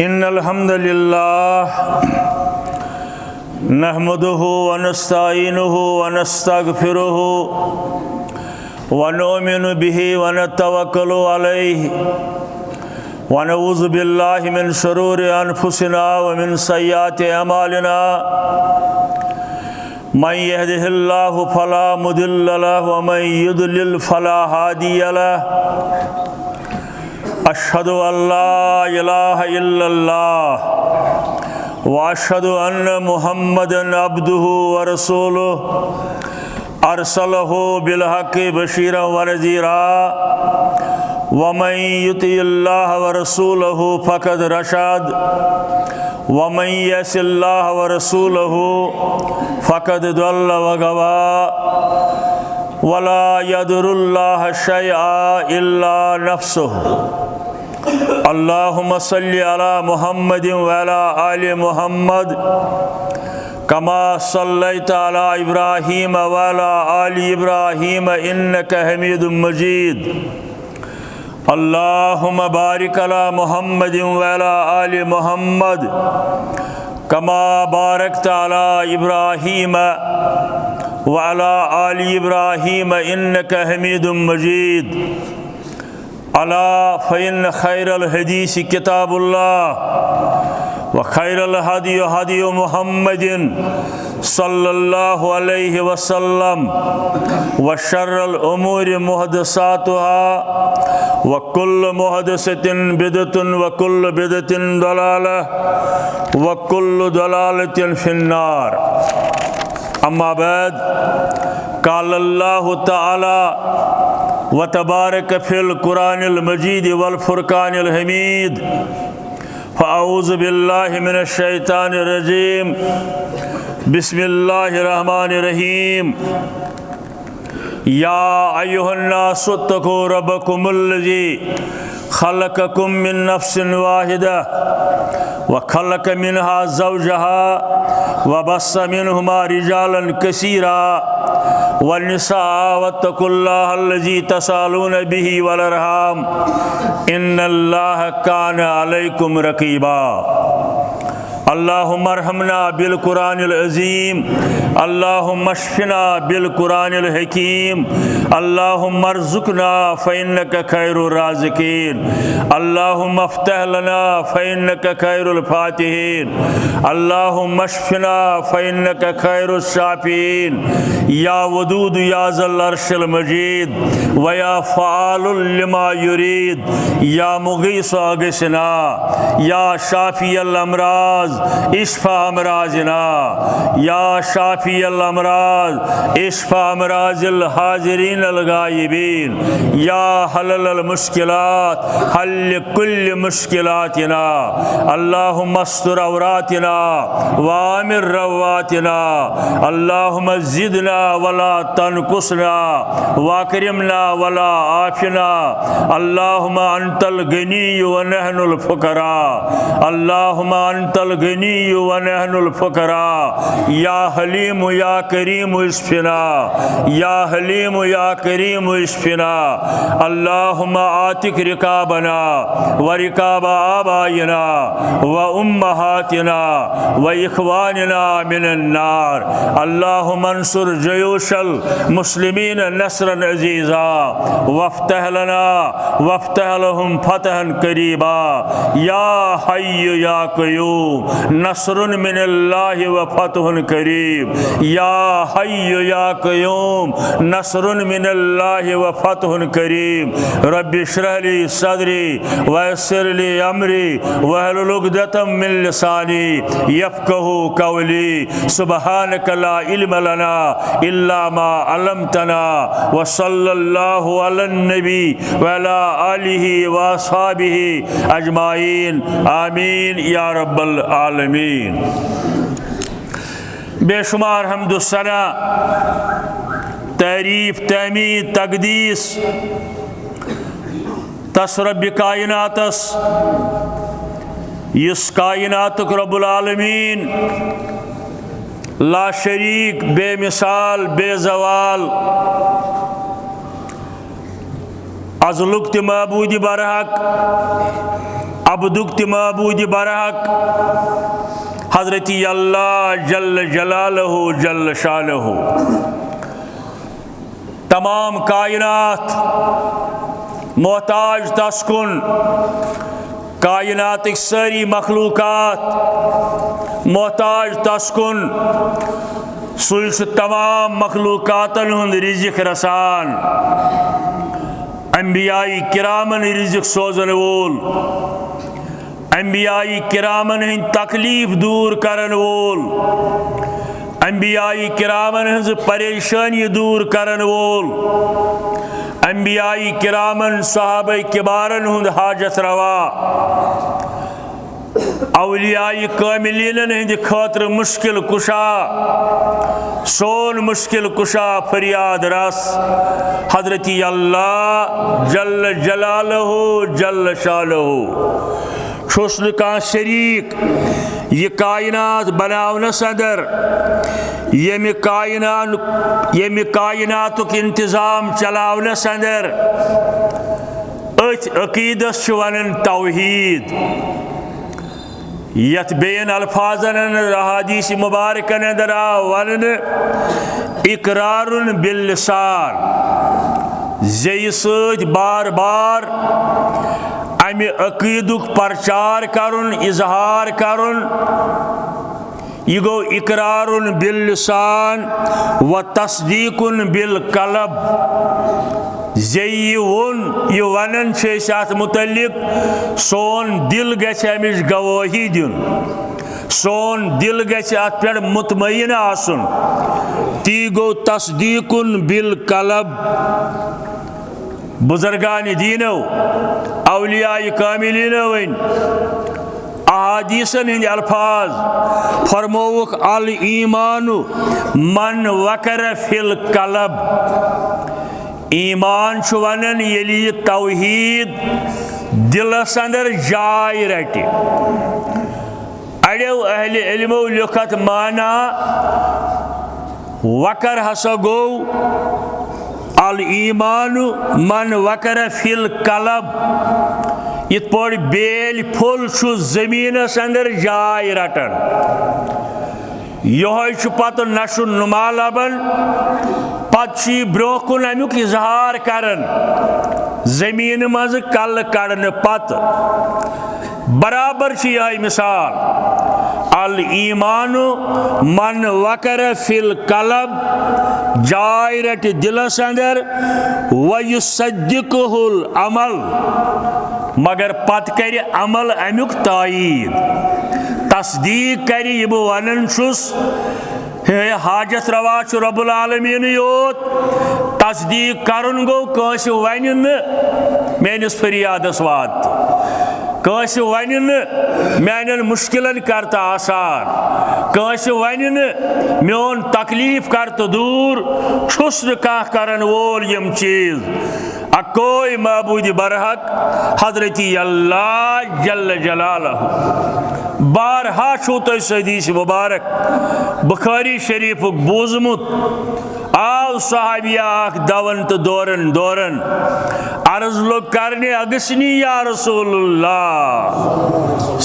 इन्नल हम्दुलिल्लाह नहमदुहु व नस्तईनुहु व नस्तगफिरुहु व नुमिनु बिही व नतवक्कलु अलैहि व नऊज़ु बिल्लाहि मिन शुरूरि अनफुसिना व मिन सय्यिआति अमालिना मन यहदिहिल्लाहु फला मुदिल्ल लहु व मन युद्लिल फला हादिय लहु। अशहदु अल्ला इलाहा इल्लल्लाह व अशहदु अन्न मुहम्मदन अब्दुहु व रसूलुहु अरसलहु बिलहक़्क़ि बशीरन व नज़ीरा व मन युतिइल्लाह व रसूलहु फ़क़द रशद व मन यअसिल्लाह व रसूलहु फ़क़द ज़ल्ल व गवा वला यदुरुल्लाह शयअन इल्ला नफ्सुहु। अल्लाहुम्मा सल्लि अला मुहम्मदिन व अला आलि मुहम्मद कमा सल्लैता अला इब्राहीम व अला आलि इब्राहीम इन्नका हमीदुम मजीद। अल्लाहुम्मा बारिक अला मुहम्मदिन व अला आलि मुहम्मद कमा बारकता अला इब्राहीम व अला आलि इब्राहीम इन्नका हमीदुम मजीद। अला फ़इन्न खैरल हदीस किताबुल्लाह व खैरल हदी हदी मुहम्मदिन सल्लल्लाहु अलैहि वसल्लम व शर्रल उमूरि मुहदसातुहा व कुल्लु मुहदसतिन बिदअतुन व कुल्लु बिदअतिन दलालह व कुल्लु दलालतिन फिन्नार। अम्मा बाद क़ाल अल्लाहु तआला व तबारक फ़िल कुरानिल मजीद वल फ़ुरक़ानिल हमीद। फ़अऊज़ु बिल्लाहि मिनश शैतानिर रजीम। बिस्मिल्लाहिर रहमानिर रहीम। या अय्युहन्नासु इत्तक़ू रब्बकुमुल्लज़ी खलक़कुम मिन नफ्सिन वाहिदा व खलक़ मिनहा ज़ौजहा व बस्स मिनहुमा रिजालन कसीरा व निसाअ वत्तक़ुल्लाहल्लज़ी तसालून बिही वल अर्हाम इन्नल्लाह कान अलैकुम रक़ीबा। अल्लाहुम्मा अरहमना बिल कुरानिल अज़ीम। अल्लाहुम्मा अशफिना बिल कुरानिल हकीम। अल्लाहुम्मा अर्ज़ुक़ना फ़इन्नका खैरुर राज़िक़ीन। अल्लाहुम्मा अफ़्तह लना फ़इन्नका खैरुल फ़ातिहीन। अल्लाहुम्मा अशफिना फ़इन्नका खैरुश शाफ़ीन। या वदूद या ज़ल अर्शिल मजीद व या फ़आलुल लिमा युरीद। या मुग़ीस अग़िसना या शाफ़ियल अमराज़ इश्फ़ा अमराजना। या शाफ़ियल अमराज़ इश्फ़ा अमराज़िल हाज़िरीन अल गायबीन। या हल्लल मुश्किलात हल्ल कुल्ल मुश्किलातिना। अल्लाहुम्मा अस्तर औरातिना व आमिर रवातिना। अल्लाहुम्मा ज़िदना वला तनकुसना व अकरिमना वला आफ़िना। अल्लाहुम्मा अंतल गनीय्यु व नहनुल फ़ुक़रा। अल्लाहुम्मा अंतल गनीय्यु व नहनुल फ़ुक़रा। या हलीम या करीम इश्फ़िना। या हलीम या करीम इश्फ़िना। अल्लाहुम्मा आतिक रिकाबना व रिकाब आबाइना व उम्महातिना व इख़वानिना मिनन नार। अल्लाहुम्मा अंसुर जयूशल मुस्लिमीन नस्रन अज़ीज़ा वफ़्तह लना वफ़्तह लहुम फ़तहन करीबा। या हय्यु या क़य्यूम नस्रुन मिनल्लाहि व फ़तहुन करीब। या हय्यु या क़य्यूम नस्रुन मिनल्लाहि व फ़तहुन करीब। रब्बि इश्रह ली सदरी व यस्सिर ली अमरी वहलुल उक़दतम मिन लिसानी यफ़क़हू क़ौली। सुब्हानका ला इल्म लना इल्ला मा अल्लमतना व सल्लल्लाहु अलन नबी व अला आलिहि व अस्हाबिहि अजमाइन आमीन या रब्बल आलमीन। बेशुमार हम्दु सना तारीफ़ तहमीद तक़दीस तस रब्बि कायनातस यस कायनातुक रब्बुल आलमीन ला शरीक बेमिसाल बेजवाल अज़लुक्त मबूद बरहक अबदुक त महबूद बरहक हजरत अल्लाह जल्ल जलालहु जल्ल शानहु तमाम कायनात मोहताज तस्कुन कायनात सारी मखलूकात मोहताज तस्कुन सुल तमाम मखलूकातन हुंद रिज़्क़ रसान अंबियाई किरामन रिज़्क़ सोजन वोल अंबियाई किरामन हिंद तकलीफ दूर करन वोल अंबियाई किरामन हिंद परेशानी दूर करन वोल अंबियाई किरामन सहाबा किबारन हुंद हाजत रवा औलियाई कामिलीन हिंद खातिर मुश्किल कुशा सोन मुश्किल कुशा फरियाद रस हजरत अल्लाह जल्ल जलालहु जल्ल शानहु छुस न कां शरीक ये कायनात बनावनस अंदर यमि कायनातुक इंतजाम चलावनस अंदर अथ अकीदस वनन तौहीद यथ बेन अल्फाजन अहादीस मुबारकन अंदर वन इकरारुन बिल्लिसान ज़ेय सद बार बार अमि अकीदुक प्रचार करुन इजहार करुन यह गो इकरारुन बिल्लिसान व तस्दीकुन बिलकलब ज़ेय वोन यह वनन अत मुतल्लिक सोन दिल गछ अमिश गवाही दिन सोन दिल गछ अत पे मुतमईन आसुन ती गो तस्दीकुन बिलकलब बुजुर्गान दीनो औलियाए कामिलीन वन अहादीसन हिंद अल्फाज फरमोवुक अल ईमानु मन वकर फिल कलब ईमान वनन यलि तौहीद दिलस अंदर जाय रटि अड़ो अहले इल्मो लिखत माना वकर हसा गो अल ईमानु मन वकर फिल कलब इत पौड़ बेल फुल जमीनस अंदर जाय रटन यह पत नशो नुमा लबन पत ब्रो कुन अमुक इजहार करन जमीन मज कल कड़न पत बराबर यह मिसाल अल ईमानु मन वकर फिल कलब जाय रट दिलस अंदर वयुसद्दिकुहुल अमल मगर पत कर अमल अमुक तायीद तस्दीक कर यह बह वनन छुस हाजत रवा रब्बुल आलमीन योत तस्दीक करन गो कंस वन मेनिस फरियादस वात कंस वन मान मुश्किलन करता आसान कंस वन मोन तकलीफ करता दूर छुस न करन वोल यम चीज अकोई महबूद बरहक हजरत अल्लाह जल्ल जलालहु बारहा छो तो हदीस मुबारक बुखारी शरीफ बोजमुत आव सहाबिया दवन तो दौरन दौरन अर्ज लोग करने अगसनी या रसूलुल्लाह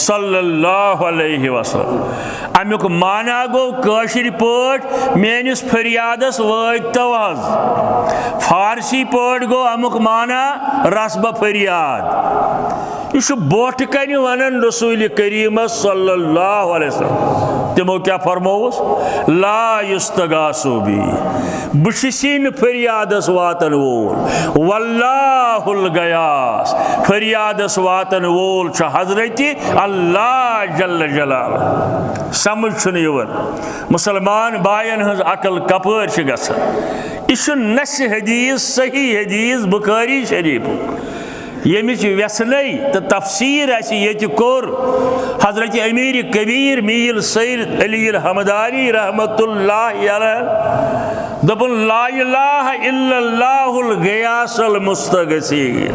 सल्लल्लाहु अलैहि वसल्लम अमुक माना गो काशिर पट मेनिस फरियादस वातो फारसी पट गो अमुक माना रसब फरियाद यह बोट कन वनन रसूल करीम सल्लल्लाहु अलैहि वसल्लम तमो क्या फरमोस ला युस्तगासु बी बुशिन फरियादस वातन वोल वल्लाहुल गयास फरियादस वातन वोल हजरत अल्लाह जल्ल जलालहु समझ यवन मुसलमान बायन हज अकल कपर गसन यह नस हदीस सही हदीस बुखारी शरीफ यमिच व्यसन तो तफसीर ये कोर हजरत अमीर कबीर मीर सैयद अली हमदानी रहमतुल्लाह अलैह दपुन ला इलाहा इल्लल्लाहुल गयासल मुस्तगसीर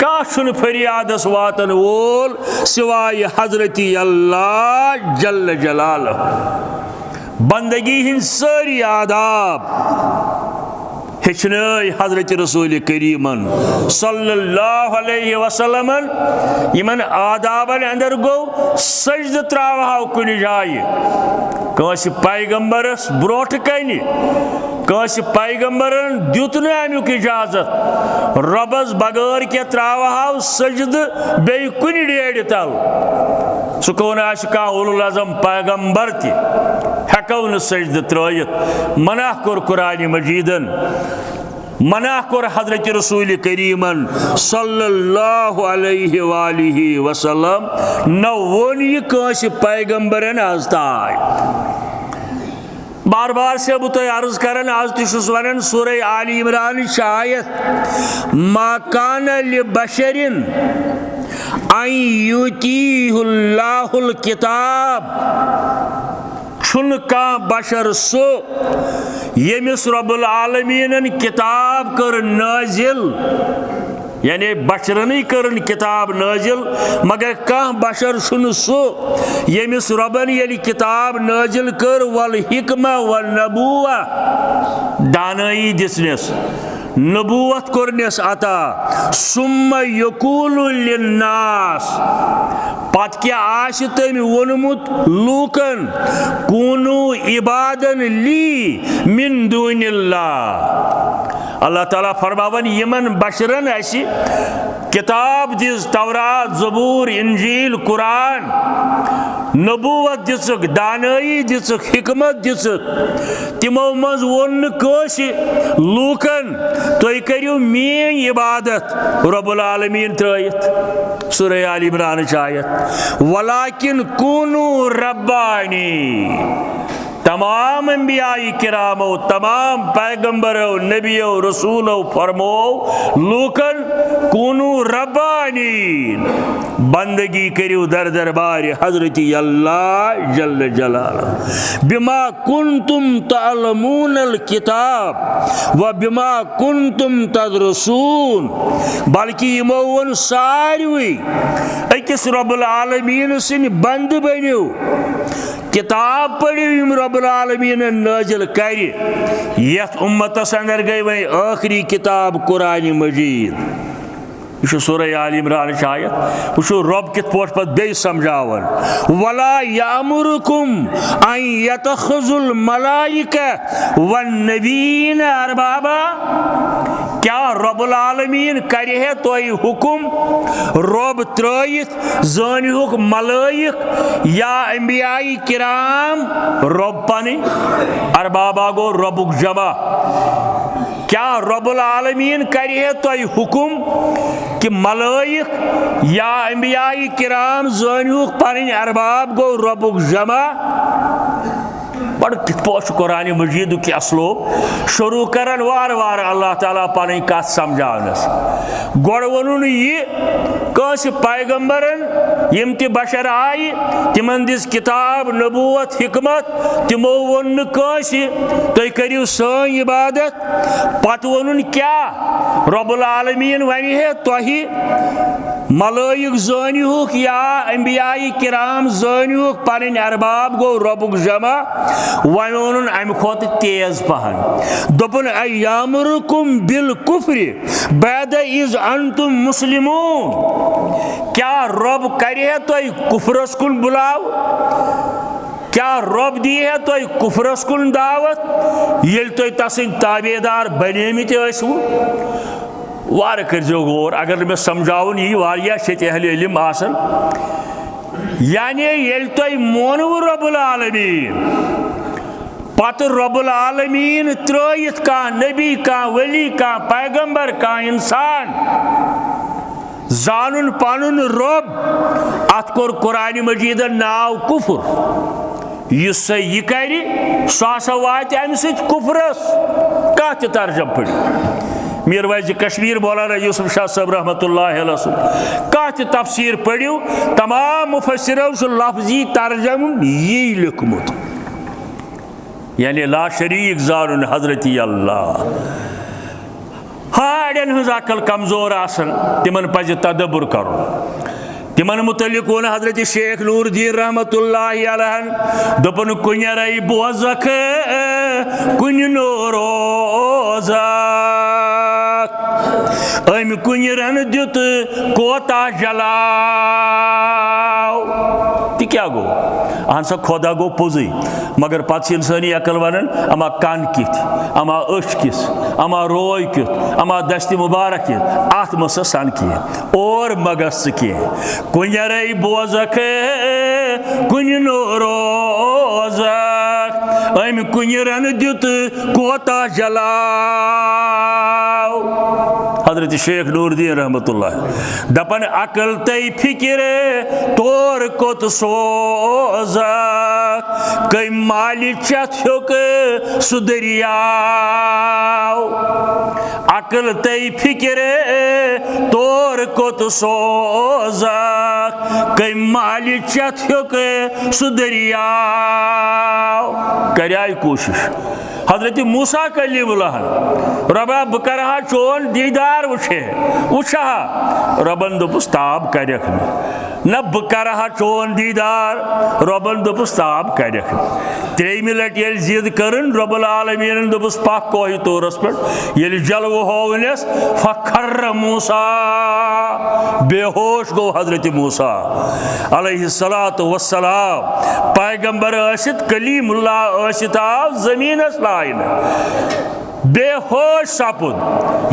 काशुन फरियादस वातन वोल सिवाय हजरत अल्लाह जल्ल जलालहु बंदगी हिंद सारी आदाब हेचनय हजरत रसूल करीमन सल्लल्लाहु अलैहि वसल्लमन यमन आदाबन अंदर गो सजद त्रावहाव कुन जाय कस पैगंबरस ब्रोट कन कस पैगंबरन दुत न अमुक इजाजत रबस बगैर के त्रावहाव सजद बे कुन डेड़ तल सह कौन कह उलुल अज़म पैगंबर तको न सजद त्रयित मना कोर कुरान मजीदन मना कोर हजरत रसूल करीमन सल्लल्लाहु अलैहि वसल्लम न वोन यह कस पैगंबरन आज ताय बार बार से बह तुम अर्ज कर आज तुस वन सूरह आल इमरान आयत मा कान लिबशरिन अन युतीहुल्लाहुल किताब छुन का बशर सो यमिस रब्बुल आलमीन किताब कर नाजिल यानी बशरन कर किताब नाजिल मगर कह बशर छुन सो यमिस रबन ये किताब नाजिल कर वल हिकमा वल नबुवा दानई दिसनेस नबूवत करनेस अता सुम्मा यकूलु लिन्नास पत क्या आश तम वोनमुत लूकन कूनू इबादन ली मिन दूनिल्लाह अल्लाह ताला फरमावन यमन बशरन ऐसी किताब दिस तौरात ज़बूर इंजील कुरान नबूवत दिसक दानई दिसक हिकमत दिसक तिमो मज वोन कस लूकन तुम करियो मेन इबादत रब्बुल आलमीन त्रयित सूरह आल इमरान आयत वलाकिन कूनू रब्बानी तमाम अंबिया किरामो तमाम पैगंबरों नबियों रसूलों फरमो लूकन कूनू रब्बानीन बंदगी करियो दर दरबार हजरत अल्लाह जल्ल जलालह बिमा कुंतुम तअलमूनल किताब व बिमा कुंतुम तदरसून बल्कि यमो वोन सारवी अकिस रब्बुल आलमीन सिन बंद बनियो किताब पढ़ियो यम रब्बुल आलमीन नाजिल कर यथ उम्मतस अंदर गई वही आखिरी किताब कुरान मजीद यह सूरह आल इमरान आयत वो रब कित पोट पत बे समझावन वला यामुरुकुम अन यतखुजुल मलाइका वन नबीन अरबाबा क्या रब्बुल आलमीन करे तोय हुकुम रब त्रयित जानिहुक मलाइक या अंबियाई किराम रब पानी अरबाबा गो रबुक जमा क्या रब्बुल आलमीन करे तोय हुकुम कि मलाइक या अंबियाई किराम जानिहुक पानी अरबाब गो रबुक जमा बड़ कित पोश कुरान मजीद के असलो शुरू करन वार वार अल्लाह ताला पानी कत समझावनस गोड़ वनुन यह कस पैगंबरन यम ति बशर आय तिमन दिस किताब नबूवत हिकमत तिमो वोन कस तुम करियो सन इबादत पत वनुन क्या रब्बुल आलमीन वनि है तोहि मलाइक जानिहुक या अंबियाई किराम जानिहुक पन अरबाब गो रबुक जमा वन वोन अम खोत तेज पहन दोपन अय्यामुरुकुम बिल कुफ्रि बाद इज अंतुम मुस्लिमून क्या रब करे तोय कुफ्रस कुन बुलाव क्या रब दी है तोय कुफ्रस कुन दावत येल तोय तसिन ताबेदार बनेमित आसवु वार करजो गौर अगर मैं समझावन यह वारिया शेत अहले इल्म आसन यानी येल तोय मोनव रब्बुल आलमीन पत रब्बुल आलमीन त्रयित का नबी का वली का पैगंबर का इंसान जानन पानुन रब अत कोर कुरान मजीद नाव कुफर इस यह कर सह वात अम कुफरस कत तर्जम पढ़ मीर वैज कश्मीर मौलाना यूसुफ शाह साहब रहमतुल्लाह अलैह कत तफसीर पढ़ियो तमाम मुफस्सिरों लफ्जी तर्जम यही लिखमुत यानी ला शरीक जानुन हजरत अल्लाह हाँ अड़न हज अकल कमजोर आसन तिमन पज तदब्बुर कर तिमन मुतलिक वोन हजरत शेख नूरुद्दीन रहमतुल्लाह अलैह दोपन कुन्यरई बोजख कुन रोजा अम कुन रन दुत कोता जलाव ती क्या गो अहन सा खुदा गो पोजी मगर पत इंसानी अकल वन अमा कान कित अमा अश किस अमा रोय कित अमा दस्ती मुबारक कित अत मस सन की और मगस की कुन रई बोजक कुन रोजक अम कुन रन दुत कोता जलाव हजरत शेख नूरुद्दीन रहमतुल्लाह दपन अकल तई फिक्र तोर कोत सोजा कई माली चथ्योक सुदरियाव अकल तई फिक्र तोर कोत सोजा कई माली चथ्योक सुदरियाव कराय कोशिश हजरत मूसा कलीमुल्लाह रबा बह कर चोन दीदार वुछा रबन दोपुस ताब करख न बह कर चोन दीदार रबन दोपुस ताब करख त्रेमि लट ये जिद करन रब्बुल आलमीन दोपुस पक कोह तौरस पे ये जलव होवनस फखर मूसा बेहोश गो हजरत मूसा अलैहिस्सलातु वस्सलाम पैगंबर आसित कलीमुल्लाह आसित आव जमीनस लाइन बेहोश सपुद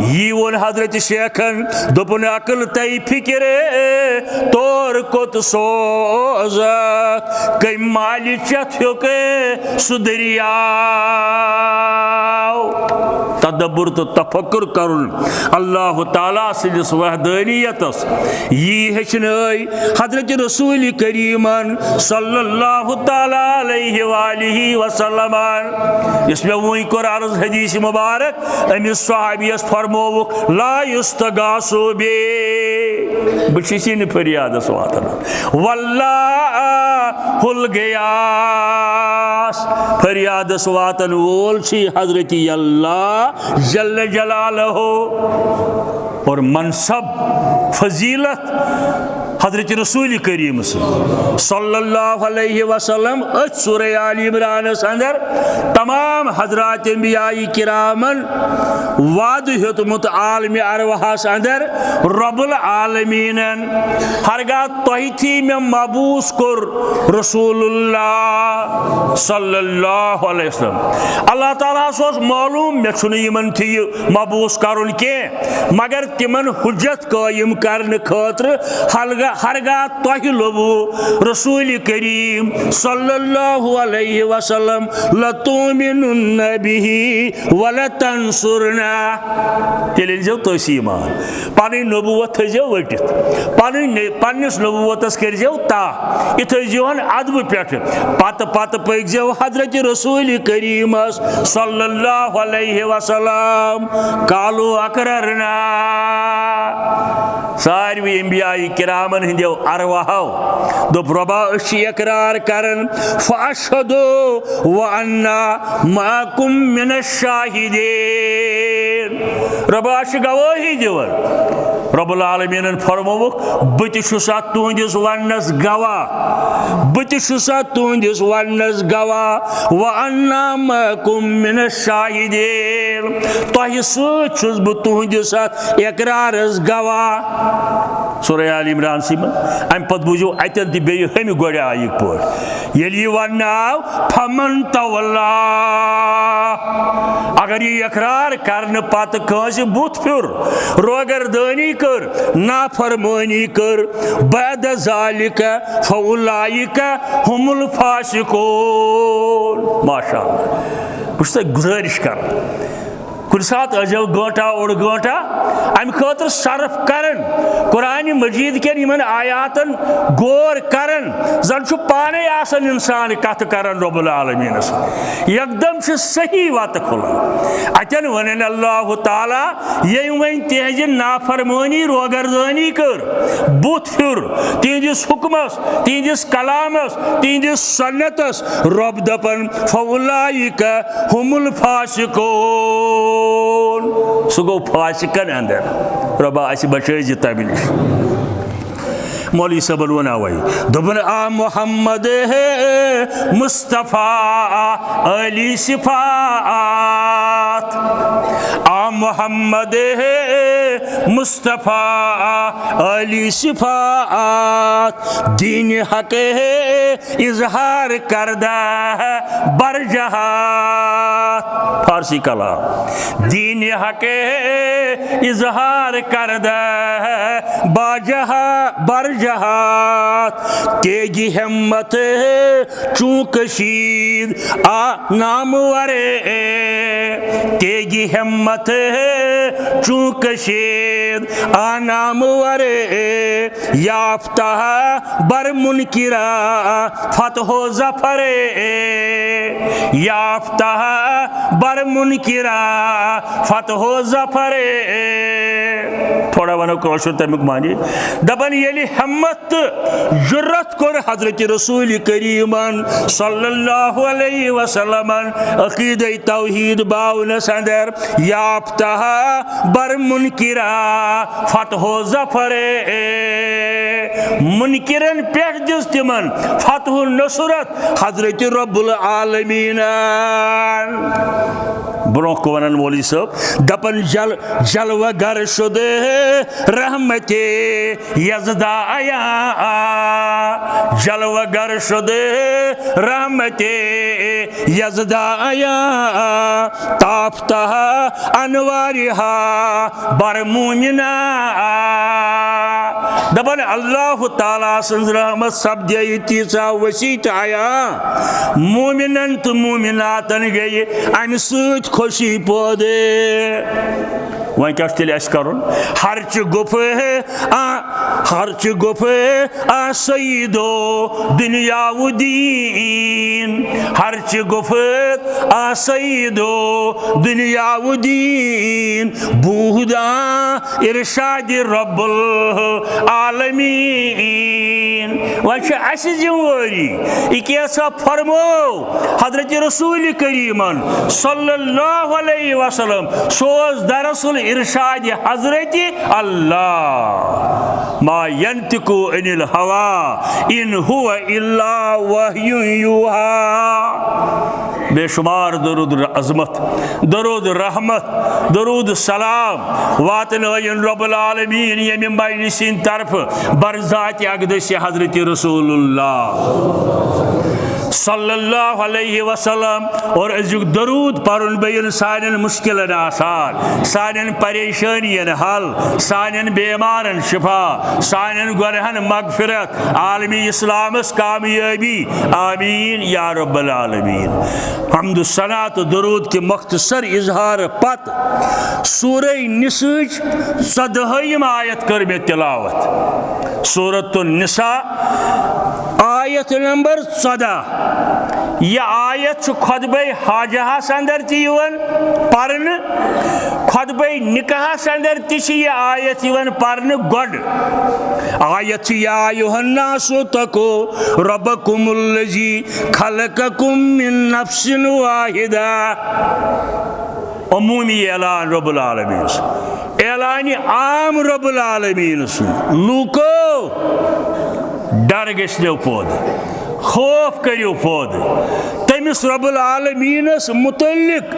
यी वोन हजरत शेखन दोपुन अकल तई फिक्र तोर कोत सोजा कई माली चथ्योक सुदरियाव तदब्बुर तो तफक्कुर करुन अल्लाह ताला सिस वहदानियतस यी हेचनय हजरत रसूल करीमन सल्लल्लाहु ताला अलैहि वालिहि वसल्लम इसमें वही कोर अर्ज हदीस मुबारक अमिस सहाबियस फरमोवुक ला युस्तगासु बे बचिसिन फरियादस वातन वल्लाहुल गयास फरियादस वातन वोल छी हजरत अल्लाह जल्ल जलालहु और मनसब फजीलत हजरत रसूल करीम सल्लल्लाहु अलैहि वसल्लम सूरह आल इमरान अंदर तमाम हजरात अंबियाई किरामन वाद हेतमुत आलम अरवाहस अंदर रब्बुल आलमीनन हरगा तोहि थी में मबूस कुर रसूलुल्लाह सल्लल्लाहु अलैहि वसल्लम अल्लाह ताला सोस मालूम मे छुन यमन थी मबूस करुन के मगर तिमन हुज्जत कायम करने खातिर हरगा तोहि लोबु रसूल करीम सल्लल्लाहु अलैहि वसल्लम लतुमिनुन बिही वलतंसुरना तेले जो तोसी ईमान पानी नबुवत थजो वटित पन्निस नबुवतस करजो ता इथजोन अदब पेट पत पकजो हजरत रसूल करीम सल्लल्लाहु अलैहि वसल्लम कालू अकररना सारवी अंबियाई किरामन हिंदो अरवाहो दोप रबा अशी इकरार करन फाशहदु व अन्ना माकुम मिनश शाहिदीन रबा अशी गवाही दिवन रब्बुल आलमीन फरमोवुक बतिशुसा तुंदिस वन्नस गवाह बतिशुसा तुंदिस वन्नस गवाह व अन्ना माकुम मिनश शाहिदीन तोहि सत छुस बह तुंदिस इकरारस गवाह सूरह आल इमरान अम पत बूझो अतन तह बे हम गोड़ आयिक पट ये वन आव फमन तवल्ला अगर ये इकरार करने पत कंस बुत फिर रोगरदानी कर नाफरमानी कर बाद ज़ालिका फउलाइका हुमुल फासिकून माशाअल्लाह कुछ गुजारिश कर कुछ साथ अजो गोटा और गोटा अम खतर सर्फ करन कुरान मजीद के इन आयातन गौर करन जन पाने आसन इंसान कथ करन रब्बुल आलमीन एकदम सही वत खुलन अतन वन अल्लाह ताला ये वन तेज नाफरमानी रोगरदानी कर बुत फिर तिहदिस हुक्मस तिहदिस कलामस तिहदिस सन्नतस रब दपन फउलाइका हुमुल फासिकून सो गो फासिकन अंदर रबा बचे तम नश मौलवी सबन वन अवे दोपन आ मोहम्मद मुस्तफ़ा अली सिफात आ मोहम्मद मुस्तफ़ा अली सिफात दीन हक इजहार करदा बरजहात फारसी कलाम दीन हक इजहार करदा बाजहा बरजहात तेगी हिम्मत चूकशीद आ नामवरे तेगी हिम्मत चूकशीद आ नामवरे याफ्ता बर मुनकिरा फतहो जफरे याफ्ता बर मुनकिरा फतहो जफरे थोड़ा वनो कौशल तमिक मानी दबन यलि हिम्मत जुर्रत कोर हजरत रसूल करीमन सल्लल्लाहु अलैहि वसल्लम अकीदे तौहीद बाउनस अंदर याफ्ता बर मुनकिरा फतहो जफरे मुनकिरन पेट दिस तिमन फतहु नुसरत हजरत रब्बुल आलमीन ब्रोह को वनन मौलवी साहब दपन जलवा गर शुद रहमते यज़दा आया जलवा गर शुद रहमते यज़दा आया ताफ्ता अनवारिहा बर मुमिना दपन अल्लाह ताला सन्ज रहमत सब्दे तीसा वसी आया मोमिनन तो मोमिनातन गई अमि सत खुशी पौधे वह क्या करुन हर्च गुफे आ सईदो दुनियाउद्दीन हर्च गुफे आ सईदो दुनियाउद्दीन बूहदा इरशाद रब्बुल आलमीन वह जिम्मेवारी यह फरमो हजरत रसूल करीमन सल्लल्लाहु अलैहि वसल्लम सोज दरअसल इरशाद हजरत अल्लाह मा यंतिकु अनिल हवा इन हुवा इल्ला वह्यु यूहा बेशुमार दरूद अजमत दरूद रहमत दरूद सलाम वातन रब्बुल आलमीन यमी मजलिसिन तरफ बरजात अक़दस हजरत रसूलुल्लाह सल्लल्लाहु अलैहि वसल्लम और अजुक दरूद परुन बेयन सानन मुश्किलन आसान सानन परेशानियन हल सानन बेमारन शिफा सानन गुनहन मगफिरत आलमी इस्लामस कामयाबी आमीन या रब्बल आलमीन हम्दु सनात दरूद के मुख्तसर इजहार पत सूरह निसाच 14 आयत कर में तिलावत सूरतुन निसा आयत नंबर 14 यह आयत खुतबे हाजहास अंदर पर्न खुतबे निकाहस अंदर यह आयत पर्न गोड आयत या अय्युहन्नासु तकू रब्बकुमुल्लज़ी खलक़कुम मिन नफ्सिन वाहिदा अमूमी ऐलान रब्बुल आलमीन ऐलान आम रब्बुल आलमीन लूको डर गो पौध खौफ करो पौध तमिस रब्बुल आलमीनस मुतल्लिक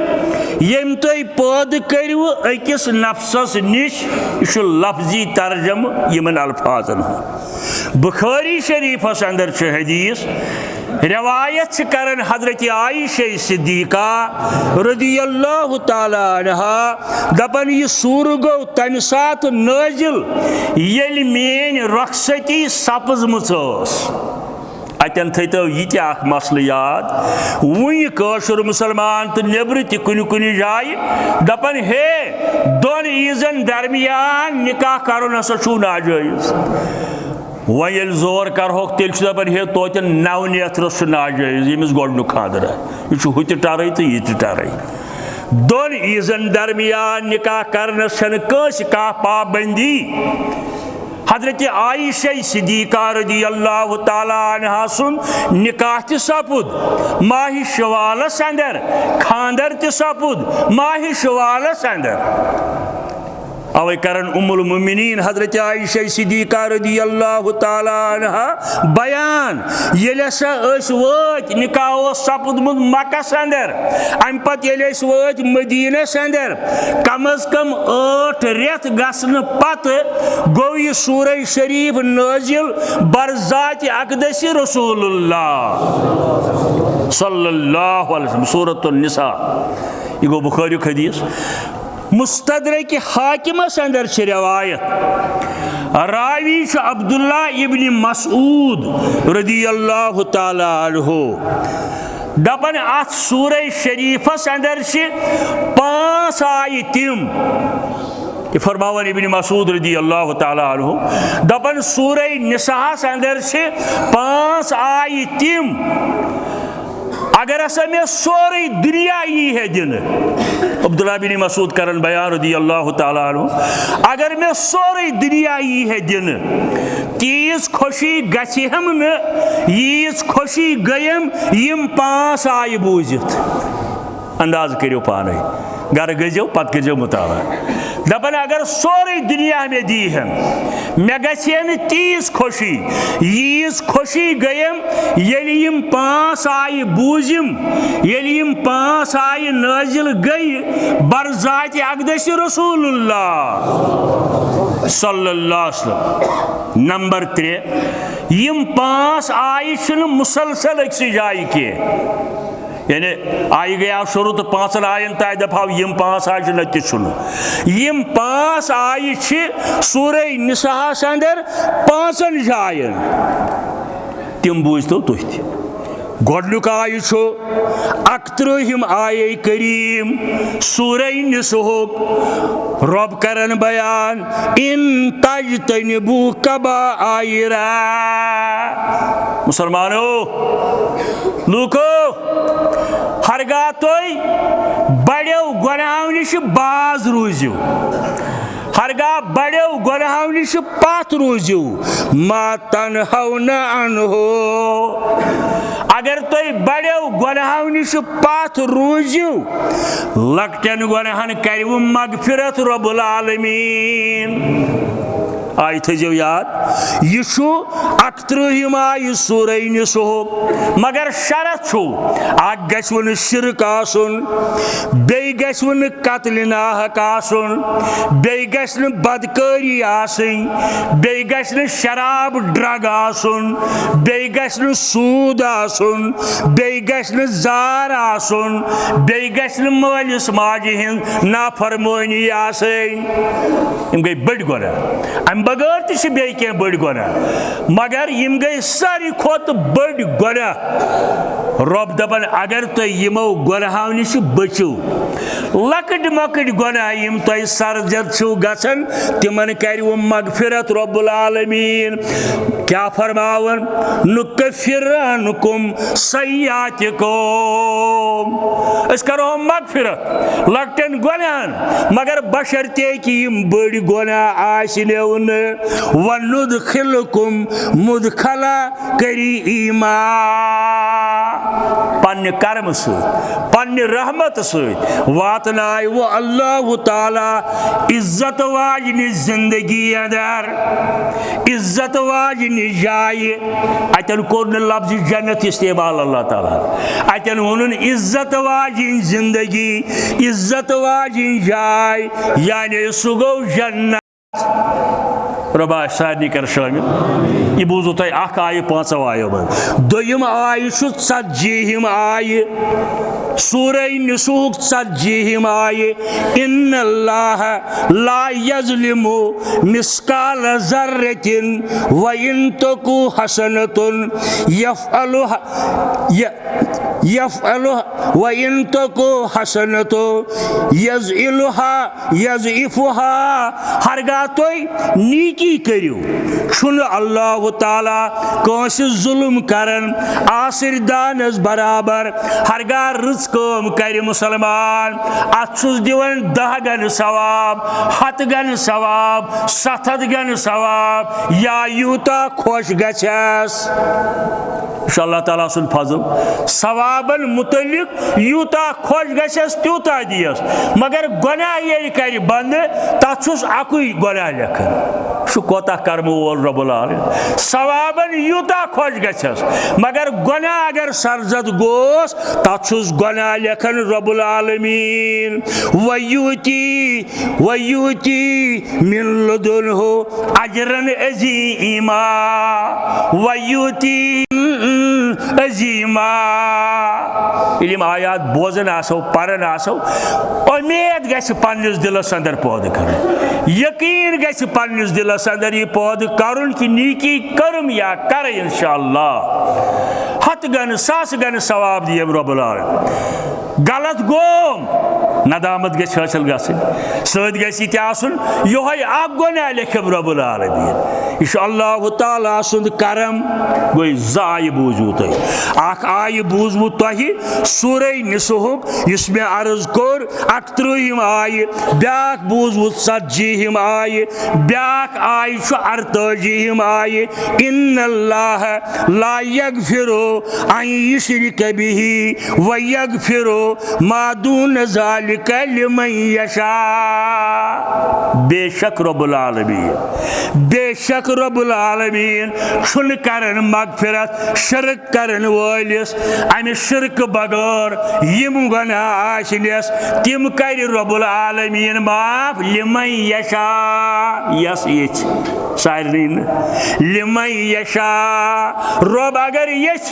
यम तुम पौध करो अकिस नफ्सस निश यह लफ्जी तर्जम यमन अल्फाजन बुखारी शरीफस अंदर हदीस रवायत करन हजरत आयशा सिद्दीका रदियल्लाहु ताला अन्हा दपन यह सूर गो तम सात नाजिल येल मेन रखसती सपजमुच अतन थो यह मसल याद वह कशुर मुसलमान तो नेबर तुन जाए दपन हे दोन ईजन दरमियान निकाह करुन हसा नाजायज वह ये जोर करहोक तेल दपान हे तोतन नवनेत्रस नाजायज यमिस गोडनु खादर यह हुत टरे तो यह टरे दोन ईजन दरमियान निकाह करनस कस कह पाबंदी हजरत आयशा सिद्दीका रज़ियल्लाहु ताला अन्हा सुन निकाह त सपुद माह शवालस अंदर खानदर त सपुद माह शवालस अंदर अवे करन उम्मुल मुमिनीन हजरत आयशा सिद्दीका रदियल्लाहु ताला अन्हा बयान येले सा अस वत निकाह सपदमुत मक्का अंदर अम पत येले अस वत मदीना अंदर कम अज कम 8 रेत गसन पत गो ये सूरह शरीफ नाजिल बरजात अक़दस रसूलुल्लाह सल्लल्लाहु अलैहि वसल्लम सूरतुन निसा। ये गो बुखारी हदीस। मुस्तदरक हाकिमस अंदर रिवायत रावी अब्दुल्ला इब्न मसूद रदियल्लाहु ताला अन्हु दपन अत सूरह शरीफस अंदर 5 आय तिम फरमावन इब्न मसूद रदियल्लाहु ताला अन्हु दपन सूरह निसाहस अंदर 5 आय तिम अगर हसा मे सोरे दुनिया यी है दिन अब्दुल्ला बिन मसूद करन बयान रदियल्लाहु ताला अन्हु अगर मे सोरे दुनिया यी है दिन तीस खुशी गम न यीज खुशी गयम यम 5 आय बूजित अंदाज करो पाने घर गजो पत गजो मुताला दपन अगर सोरे दुनिया में दी है मे गन तीस खुशी यीज खुशी गयम यम 5 आय बूजिम यम 5 आय नाजिल गई बरजात अक़दस रसूलुल्लाह सल्लल्लाहु अलैहि वसल्लम। नंबर 3 यम 5 आय मुसलसल अक्सी जाय के यानी आई गया शुरू तो 5 आयन तय दफाव यम 5 आय नत यम 5 आय सूरह निसाहस अंदर 5 जायन तिम बूझतो तुह गोडनुक आय 31 आय करीम सूरह निसहुक रब करन बयान इन तजतनिबू कबाइरा। मुसलमानों लूको हरगा तुई बड़ो गुनाहों निश बाज रूजियो हरगा बड़ो गुनाहों निश पत रूजियो मा तनहौना अन्हु अगर तुई बड़ो गुनाहों निश पत रूजियो लकटन गुनाहन करियो मगफिरत रब्बुल आलमीन। आय थो याद यह 31 आय सूरह निसहुक मगर शरत छो अग गन शिरक आसुन बे गन कत्ल नाहक आसुन बे गन बदकारी आसन बे गन शराब ड्रग आसुन बे गन सूद आसुन बे गन जार आसुन बे गन मालिस माजे हिंद नाफरमानी आसन गई बड़ गुनाह बगैर तो बे क्या बड़ गुनाह मगर यम गई सारी खोत बड़ गुनाह। रब दपन अगर तुम यमो गुनाहों निश बचो लकट मकट गुनाह यम तुम सरजद छो गसन तिमन करो मगफिरत रब्बुल आलमीन। क्या फरमावन नुकफिरनकुम सय्यातिकुम अस करो मगफिरत लकटन गुनाहन मगर बशर्ते कि यम बड़ गुनाह आसनवन वनुदखिलकुम मुदखला करीमा पन्न कर्म पन्न रहमत वातनाय वो अल्लाह ताला इज्जत वाजन जिंदगी अंदर इज्जत वाजन जाय अतन कोर लफ्ज जन्नत इस्तेमाल अल्लाह ताला अतन वोन इज्जत वाजन जिंदगी इज्जत वाजन जाय यानी सु गो जन्नत। रबा सारी कर शामिल। यह बूझो तुम अख आय 5 आयो मन दोयम आय 40 आय सूरह निसहुक 40 आय इन्नल्लाह ला यज़लिमु मिस्काल ज़र्रतिन व इन तकु हसनतुन यफ़अलुहा व इन तकु हसनतु यज़इलुहा यज़इफुहा हरगा तुई नीकी ती करियो छुन अल्लाह ताला कंस जुल्म करन आसिर दानस बराबर हरगा रच काम कर मुसलमान अतुस दिवन 10 गन सवाब 7 गन सवाब 7 गन सवाब या यूता खुश गछस अल्लाह ताला सुन फजल सवाबन मुतलिक यूता खुश गछस त्यूता दियस मगर गुनाह ये कर बंद तथुस अकुई गुनाह लेखन सु कोता कर्म वोल रब्बुल आलमीन सवाबन यूता खुश गछस मगर गुनाह अगर सरजद गोस तथुस गुनाह लेखन रब्बुल आलमीन वयूती मिन लदुनहु अजरन अजीमा वयूती अजीमा इलिम आयात बोजन आसो परन आसो उम्मीद गछ पन्निस दिलस अंदर पौध कर यकीन गछ पन्निस दिलस अंदर ये पौध करुन कि नीकी करम या कर इंशाअल्लाह 7 गन 7 गन सवाब दिए रब्बुल आलमीन गलत गोम नदामत गछ हासिल गछन सद गछ इति आसुन योहै आप गुनाह लेखब रब्बुल आलमीन इश अल्लाह ताला सुंद करम गोई जाय बूजू तय आख आय बूजू तहि सूरे निसहुक इसमें अर्ज कोर 38 आय ब्याक बूजू 70 आय ब्याक आय 48 आय इन्नल्लाह ला यगफिरु अन युश्रिक बिही व यगफिरु मा दून ज़ालिका लिमन यशा बेशक रब्बुल आलमीन छुन करन मगफिरत शिरक करन वलिस अमि शिरक बगैर यम गुनाह आसनिस तिम कर रब्बुल आलमीन माफ लिमन यशा यस यच सारनीन लिमन यशा रब अगर यच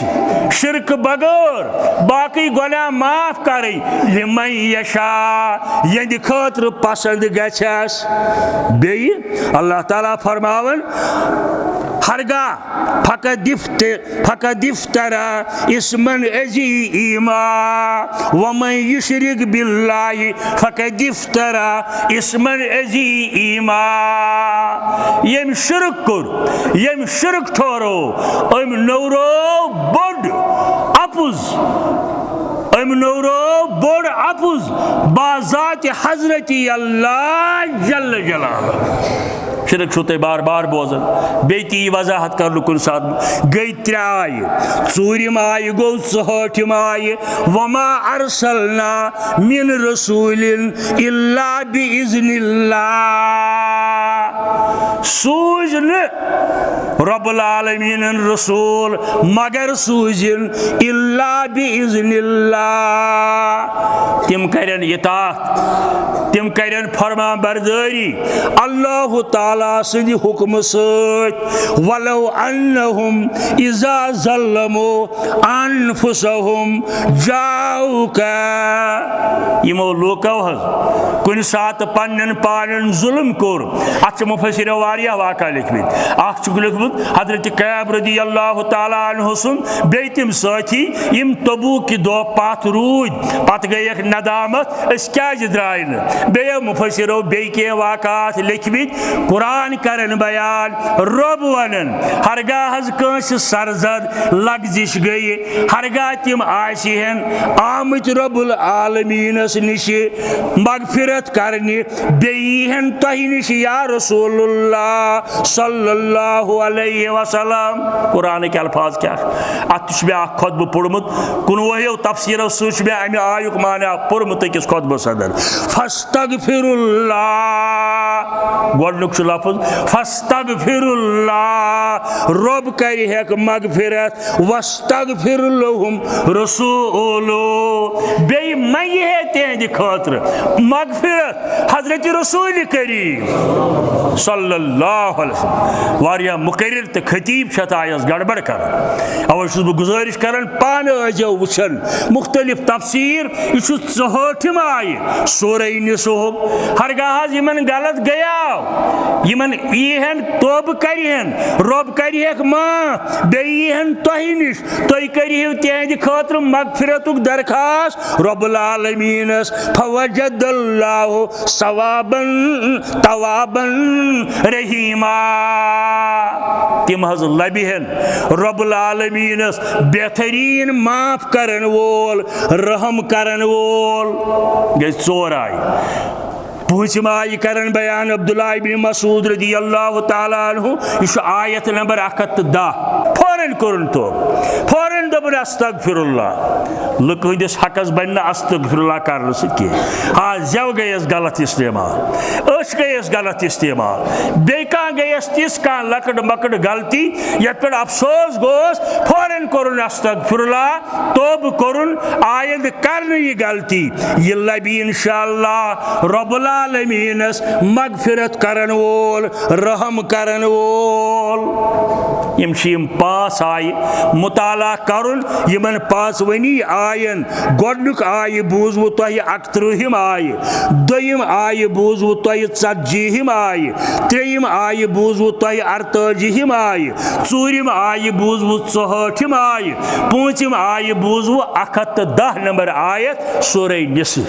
शिरक बगैर बाकी गुनाह माफ करे लिमन यशा यदि खतर पसंद गछस बे अल्लाह ताला फरमावन हरगा फकदिफ्तरा इसमन अजीमा वमन युशरिक बिल्लाहि फकदिफ्तरा इसमन अजीमा यम शिरक थोरो अम नौरो बोड बोड अपुज बाजात हजरती अल्लाह जल्ल जलालुहु शिरक छुते बार बार बोजन बेती वजाहत कर कुन साथ गई 3 आय 4 आय गो 6 आय वमा अरसलना मिन रसूलिन इल्ला बिइज़्निल्लाह सूजन रब्बुल आलमीन रसूल मगर सूजन इल्ला बिइज़्निल्लाह तिम करन इताअत तिम करन फरमान बरदारी अल्लाह ताला सद हुक्म सत वलौ अन्नहुम इज़ा ज़ल्लमू अनफुसहुम जाऊका यमो लोको कुन सात पन्न पान जुल्म कोर अत मुफसिर वारिया वाका लिखमित अख लिखमुत हजरत कैब रदी अल्लाह ताला अन्हु सुन बेतिम साथी यम तबूक की दो पाथ रूद पत गए नदामत अस क्या द्राय बे मुफसिरो बे के वाकात लिखमित कुरान करन बयान रब वनन हरगाह कंस सरजद लग्जिश गई हरगाह तिम आसिहन आमत रब्बुल आलमीनस निश मगफिरत करने बेयहन तहि निश या रसूलुल्लाह सल्लल्लाहु अलैहि वसल्लम कुरान के अल्फाज क्या अत खुतब पोर्मुत कुनवो तफसीर सुच मे अमे आयुक माना पोर्मुत अकिस खुतब सदर फस्तगफिरुल्लाह गोडनुक लफ्ज फस्तगफिरुल्लाह रब कर हेक मगफिरत वस्तगफिर लहुम रसूलो बे मंगे है तेहंद खातिर मगफिरत हजरत रसूल करीम सल्लल्लाहु अलैहि वसल्लम वारिया मुकर्रिर ते खतीब छतायस गड़बड़ कर अवै छुस गुजारिश करन पान अजो वुचन मुख्तलिफ तफसीर यह 64 आय सूरह निसह हरगाह यमन गलत गया यमन यहन तोब करहन रब करहक माफ बेहन तहि निश तुम करियो तेहंद खातिर मगफिरतुक दरखास्त रब्बुल आलमीनस फवजदल्लाहु सवाबन तवाबन रहीमा तिम हज लबिहन रब्बुल आलमीनस बेहतरीन माफ करन वोल रहम करन वोल गई 4 आय पूछम आय करन बयान अब्दुल्लाह इब्न मसूद रज़ियल्लाहु ताला अन्हु यह आयत नंबर 110 फौरन कोरन तो फौरन दोपन अस्तगफिरुल्लाह लुक हंदिस हकस बन ना अस्तगफिरुल्लाह करने सि हाँ जव गयस गलत इस्तेमाल अश गयस गलत इस्तेमाल बे कह गयस तिस कह लकड़ मकड़ गलती यत पे अफसोस गोस फौरन कोरन अस्तगफिरुल्लाह तौब कोरन आयद कर यह गलती यह लबी इंशाअल्लाह रब्बुल आलमीनस मगफिरत करन वोल रहम करन वोल यम 5 आय मुताला करुन यमन 5 वनी आयन गोडनुक आय बूजवु तोह 31 आय दोयम आय बूजवु तोह 40 आय त्रेयम आय बूजवु तोह 48 आय चूरिम आय बूजवु 64 आय पूंचम आय बूजवु 110 नंबर आयत सूरह निस्र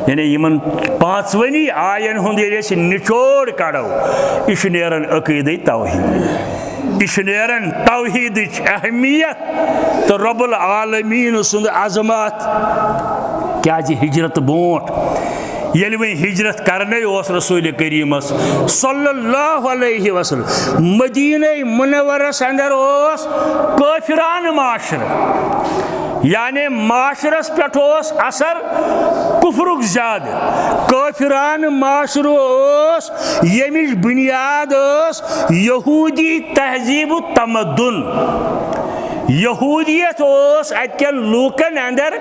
यानी यमन 5 वनी आयन हुंद निचोड़ कड़ो यह नेरन अकीदे तौहीद यह नेरन तौहीद अहमियत तो रब्बुल आलमीन सुंद अजमत क्या हिजरत बोट ये वह हिजरत करने रसूल करीम सल्लल्लाहु अलैहि वसल्लम मदीने मुनव्वरस अंदर काफिरान माशर यानी माशरस पे असर कुफरुक ज्यादा काफिरान माशर यमिश बुनियाद यहूदी तहजीब तमद्दुन यहूदियत अतकन लूकन अंदर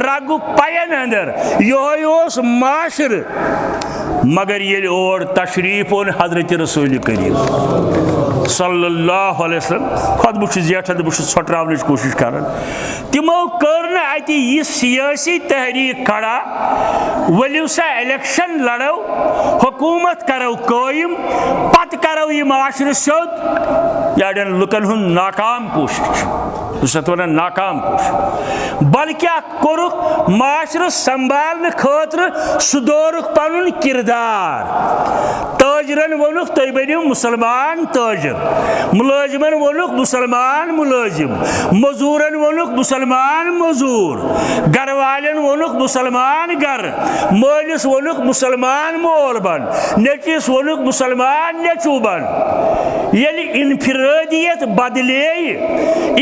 रगु पयन अंदर यह माशर मगर ये और तशरीफ ओन हजरत रसूल करीम सल्लल्लाहु अलैहि वसल्लम खुद बहुत जेठन बहुत छुट्रावन कोशिश कर तमो कर यह सियासी तहरीक खड़ा वलियो सा इलेक्शन लड़ो हुकूमत करो कायम पत करो यह माशर सोद याडन लुकन हुन नाकाम कोशिश वन नाकाम कोशिश बल्कि कोरुक माशर संभालने खतर सुदोरुक पनुन किरदार ताजरन वोनुक तुम बनो मुसलमान ताजर मुलाजिमन वोनुक मुसलमान मुलाजिम मजूरन वोनुक मुसलमान मजूर घर वालन वोनुक मुसलमान घर मोलिस वोनुक मुसलमान मोल बन नेचिस वोनुक मुसलमान नेचू बन यदि इनफिरादियत बदले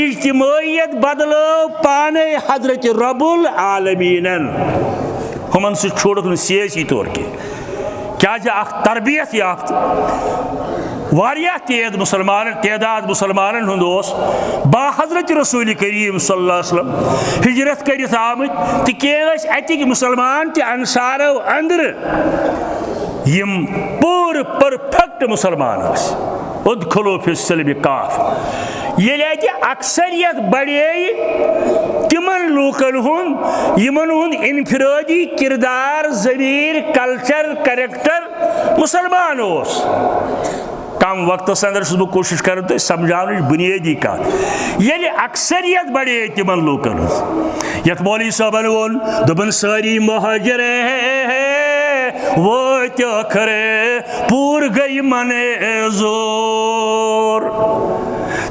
इज्तिमाइयत बदलो पाने हजरत रब्बुल आलमीनन हमन से छोड़ सियासी तौर के क्या तरबियत याफ्त वारिया तादाद मुसलमान बा हजरत रसूल करीम सल्लल्लाहु अलैहि वसल्लम हिजरत कर आमत अतिक मुसलमान त अंसारो अंदर यम पूर परफेक्ट मुसलमान उदखुलू फिस सिल्म काफ ये अक्सरियत बढ़े तिमन लूकन यमन इनफिरादी किरदार जमीर कल्चर करेक्टर मुसलमान कम वक्त अंदर बह कोशिश कर तो समझाने बुनियादी कत ये अक्सरियत बढ़े तिमन लूकन यथ मौलवी साहबन वोन दोपन सारी महाजर वो खरे पूर गई मने जोर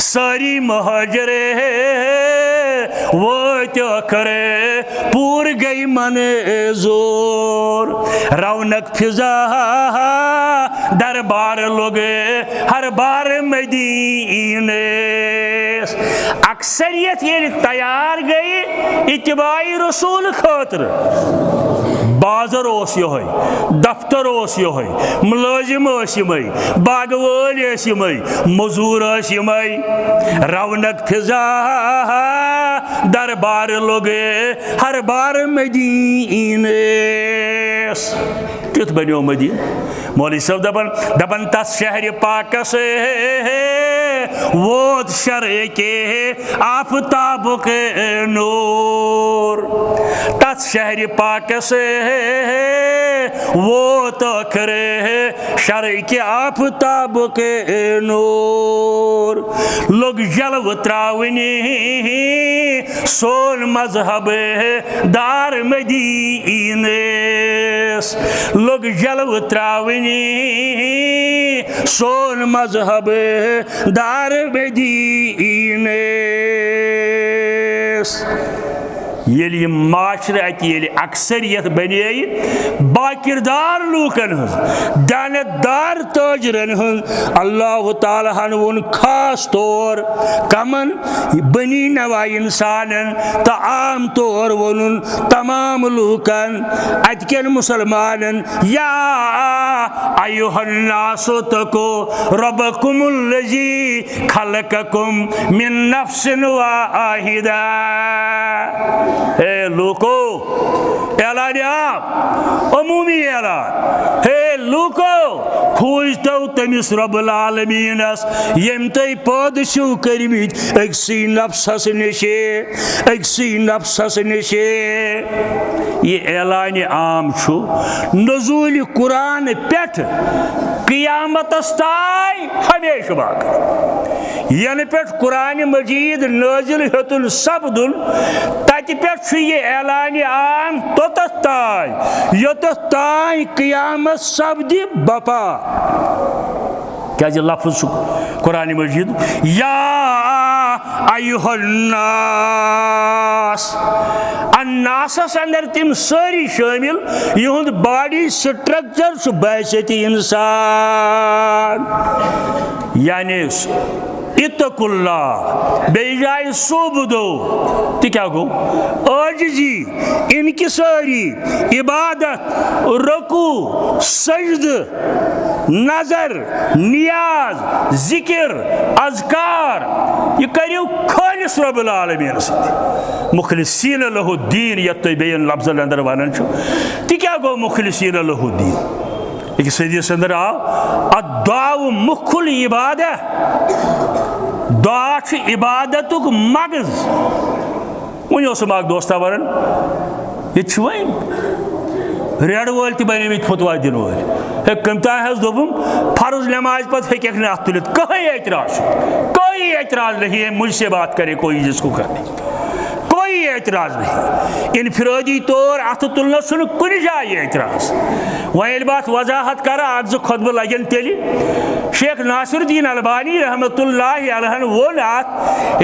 सारी महाजरे वो करे पूर गई मने जोर रौनक फिजा दरबार लोगे हर बार मदीने अक्सरियत ये तैयार गई इत्तिबाई रसूल खातिर बाजार यह दफ्तर यह मुलाजिम बागवाल मजूर रौनक फिजा दरबार लोगे हर बार मदीने क्यों बनो मदीन मौलवी साहब दपन तस शहर पाक से वोत शरे के आफताब के नूर तस शहर पाक से वो तो करे शरे के आफताब के नूर लोग जलव त्रावनी सोन मजहब दार मदीनस लोग जलव त्रावनी सोन मजहब दार मदीनस ये माशर अक्सरियत बने बाकिरदार लूकन दानदार ताजरन अल्लाह ताला वोन खास तौर कमन बनी नवा इंसान तो आम तौर वोन तमाम लूकन अतकन मुसलमानन या अय्युहन्नासु तको रब्बकुमुल्लज़ी खलककुम मिन नफ्सिन वाहिदा। हे लूको ऐलान आप अमूमी ऐलान हे लूको खोजतो तमिस रब्बुल आलमीनस यम तै पौधशु करमित अक्सी नफ्सस निशे ये ऐलान आम छु नज़ूल कुरान पेट क़ियामतस ताई हमेशा बाक यन पे कुरान मजीद नाजिल हेतुन सपदुन तत पे ये ऐलान आम तोतस ताई योतस ताई क़ियामत सपदि बपा क्या लफ्ज़ कुरान मजीद या अय्युहन्नास अन्नासस अंदर तिम सारी शामिल युंद बॉडी स्ट्रक्चर बहसती इंसान यानी इत्तकुल्ला बेजाय सुबदो तो क्या गो आजिजी इनकिसारी इबादत रुकू सजद नजर नियाज जिक्र अज़कार ये करियो खालिस रब्बुल आलमीन मुखलिसीन लहुद्दीन यत बेन लफ्ज़ अंदर वनान तो क्या गो मुखलिसीन लहुद्दीन एक सदीस अंदर आओ अद्दाउ मुखुल इबादत दुआ इबादतुक मगज वन दोस्ता वन ये रेड वल तने फतवा दिन वल कम ताज दोपम फर्ज नमाज पे हे तुलित कहीं एतराज नहीं है मुझसे बात करे कोई जिसको करने कोई एतराज नहीं इनफरादी तौर अथ तुलना कुन जाए एतराज वह बात वजाहत कर आज खुतब लगन तेल शेख नासिरुद्दीन अलबानी रहमतुल्लाहि अलैह वोन अत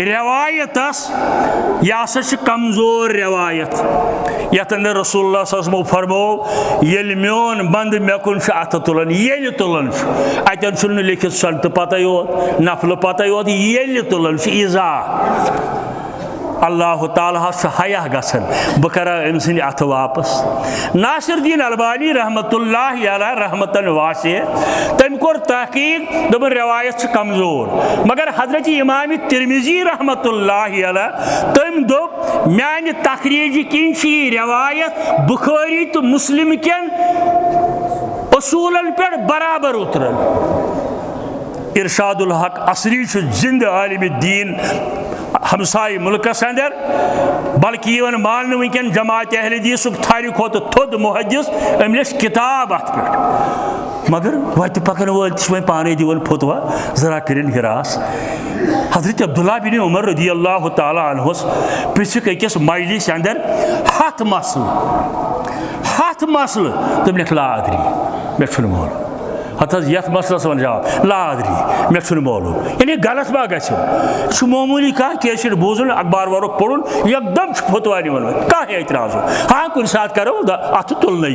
रवायतस यह कमजोर रवायत यथ अंदर रसूलुल्लाह सल्लल्लाहु अलैहि वसल्लम फरमो ये मोन बंद मे कुन अथ तुलन ये तुलन अतन लिखित सनत पत योत नफल पत योत ये तुलन इज़ा अल्लाह ताला हया गसन बह कर अम सद अथ वापस नासिरुद्दीन अलबानी रहमतुल्लाहि अलैह रहमतन वासे तम कोर तहकीक दोपन रवायत कमजोर मगर हजरत इमाम तिरमिजी रहमतुल्लाहि अलैह तम दोप म्यान तखरीज किन रवायत बुखारी तो मुस्लिम केन उसूलन पे बराबर उतरन इरशादुल हक असरी जिंद आलिम दीन हमसाय मुल्कस अंदर बल्कि वन मान वनकन जमात अहल हदीस थारी खोत थोद मुहद्दिस अम लिख किताब अत पे मगर वत पकन वल वो पाने दिवन फतवा जरा करिन हिरास हजरत अब्दुल्ला बिन उमर रदियल्लाहु ताला अन्हुस पिछक अकिस मजलिस अंदर हथ मसल तुम लिख लादरी मे मोल हत यथ मसलस वन जवाब लादरी मे मोलूम यानी गलत मा गो मामूली कह कैशर बूजन अखबार वरुक पढ़ुन एकदम फतवा निवन कह एतराज हाँ कुछ सात करो अथ तुलन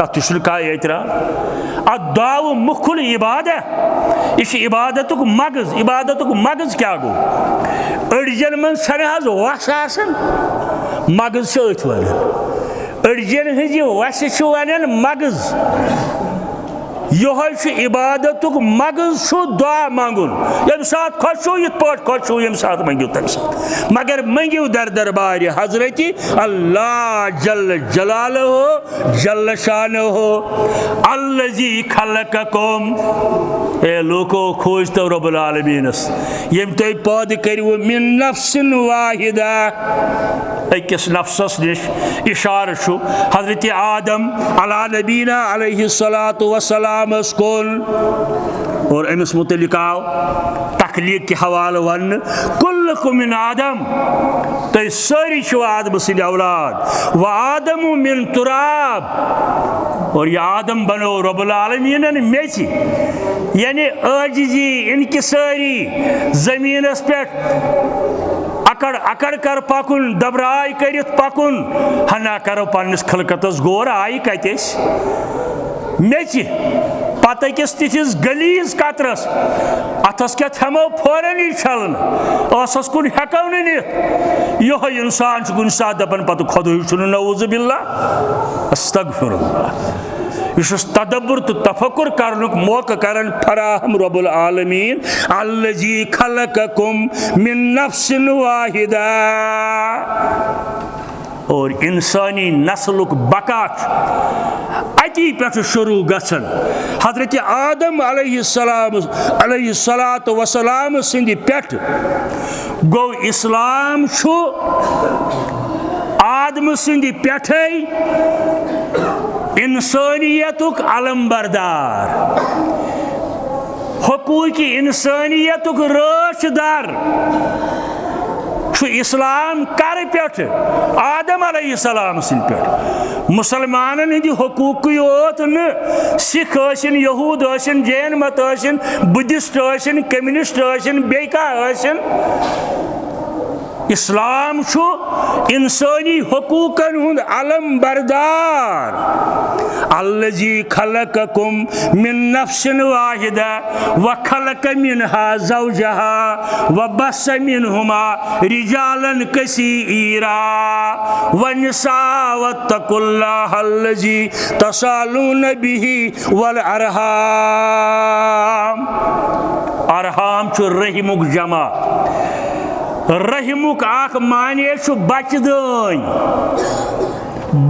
तथ कह एतराज अद्दाउ मुखुल इबादत यह इबादत मगज क्या गो अड़जन मन सन वस मगज अथ वन अड़जन हज वस वन मगज यह इबादत मगज दुआ मांगुन यम सात खुश ये खुश यम सात मंगो तम सात मगर मंगो दर दरबार हजरत अल्लाह जल जलालहु जल शानहु अल्लज़ी खलककुम ए लोको खोज तो रब्बुल आलमीनस यम तय पौध करियो मिन नफ्सिन वाहिदा अकिस नफ्सस निश इशार छु हजरत आदम अला नबीना अलैहि सलातु वसलाम और अमिस मुतलिक आव तखलीक के हवाले वन कुल्लुकुम मिन आदम, तुम सारी छो आदम सिंद औलाद, व आदम मिन तुराब, और यह आदम बनो रब्बुल आलमीन मेची, यानी आजिजी इनकिसारी जमीनस पे अकड़ अकड़ कर पकुन, दबराई करित पकुन, हना करो पन्निस खलकतस गौर आई कतस मेची पत अकिस तिथिस गलीज कतरस अथस क्या थमो फौरन ही छलन असस कुन हेको न नित यो इंसान कुन साथ दपन पत खुद नऊज़ बिल्लाह अस्तगफिरुल्लाह। यह तदब्बुर तो तफक्कुर करनुक मौका करन फराहम रब्बुल आलमीन अल्लज़ी खलक़कुम मिन नफ्सिन वाहिदा, और इंसानी नस्लुक बका अति पे शुरू गसन हजरत आदम अलैहिस्सलातु वस्सलाम सिंद पे गो इस्लाम छु आदम सिंद पे इंसानियतुक अलमबरदार, हुकूकी इंसानियतुक राशदार इस्लाम कर पे आदम अलैहिस्सलाम सिंद पे मुसलमानन हंद हुकूक योत न सिख आसिन यहूद आसिन जैन मत आसिन बुद्धिस्ट आसिन कम्युनिस्ट आसिन बेका आसिन इस्लाम छु इंसानी हुकूकन हुंद अलम बरदार अल्लज़ी खलक़कुम मिन नफ्सिन वाहिदा व खलक़ मिनहा ज़ौजहा व बस्स मिनहुमा रिजालन कसीरा व निसा वत्तकुल्लाह अल्लज़ी तसालून बिही वल अरहाम। अरहाम छु रहिमुक जमा, रहिमुक आख माने छु बचदान,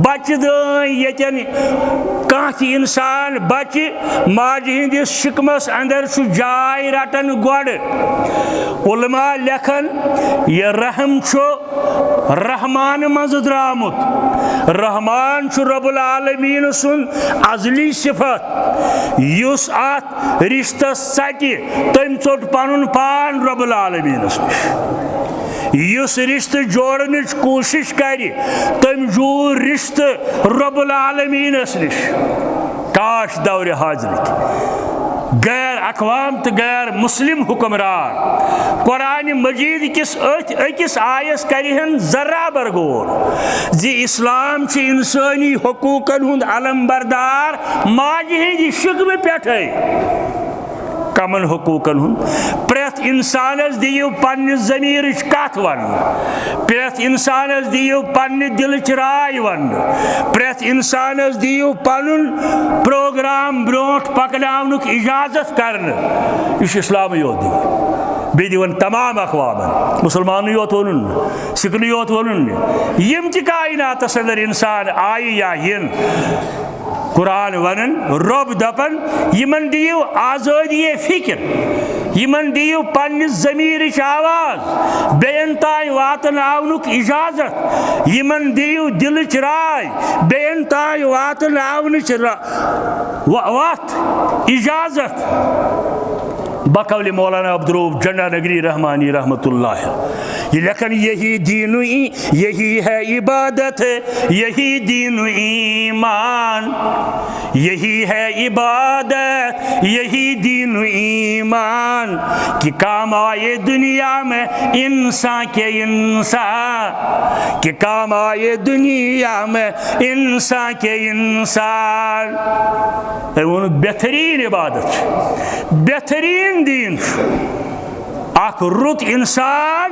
बचदान यतन कह इंसान बच माजि हंदिस शिकमस अंदर छु जाय रटन गोड। उलमा लेखन यह रहम छु रहमान मज द्रामुत, रहमान छु रब्बुल आलमीन सुन अजली सिफत युस अत रिश्तस सटि तम चोट पनुन पान रब्बुल आलमीन युस रिश्ते जोड़न कोशिश कर तम जूर रिश्ते रब्बुल आलमीन निश। काश दौर हाजरत गैर अक़वाम तो गैर मुस्लिम हुक्मरान कुरान मजीद किस अकिस आयस करहन जरा बरगोर जी इस्लाम छि इंसानी हुकूकन हुंद अलम बरदार माजि हंदि शिकम पे कमन हुकूकन हुंद प्रेथ इंसानस दियो पन्ने ज़मीर कथ वन, प्रेथ इंसानस दियो पन्ने दिलच राय वन, प्रेथ इंसानस दियो पनुन प्रोग्राम ब्रोट पकनावनुक इजाजत करन। इस इस्लाम योत दिवन बे दिवन तमाम अक़वामन, मुसलमान योत वनुन सिखन योत वनुन यम ति कायनातस अंदर इंसान आय या इन कुरान वनन रब दपन यमन दियो आज़ादी फिक्र, यमन दियो पन्निस ज़मीर आवाज बेन ताय वातन आवनुक इजाजत, यमन दियो दिलच राय बेन ताय वातन आवनुक वत इजाजत। बकौल मौलाना अब्दुल रऊफ जन्ना नगरी रहमानी रहमतुल्लाह ये लेकिन यही दीन यही है इबादत, यही दीन ईमान, यही है इबादत यही दीन ईमान कि काम आए दुनिया में इंसान के इंसान, कि काम आए दुनिया में इंसान के इंसान। बेहतरीन इबादत बेहतरीन दीन अख रुत इंसान